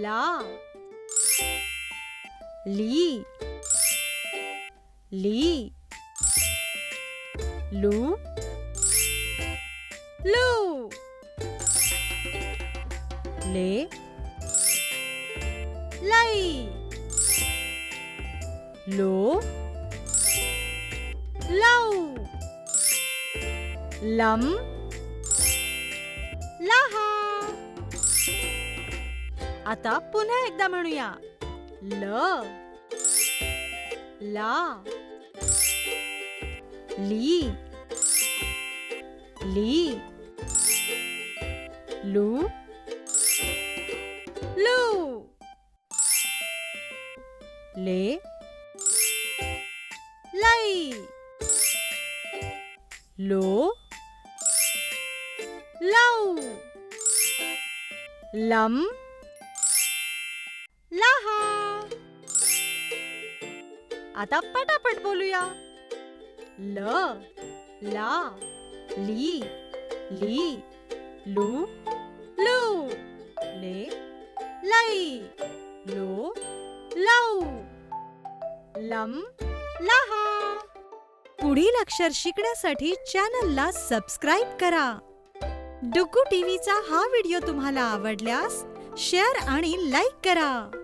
ला ली ली लू लू ले लाई लो लव लम लहा. आता पुन्हा एकदा म्हणूया. ल ला ली ली लू लू ले लाई लो लव लम लहा. आता पटापट बोलूया. ल ला ली ली लू लू ले लाई लो लव लम लहा. पुढील अक्षर शिकण्यासाठी चॅनलला सबस्क्राईब करा. डुग्गू टीव्हीचा हा व्हिडिओ तुम्हाला आवडल्यास शेअर आणि लाईक करा.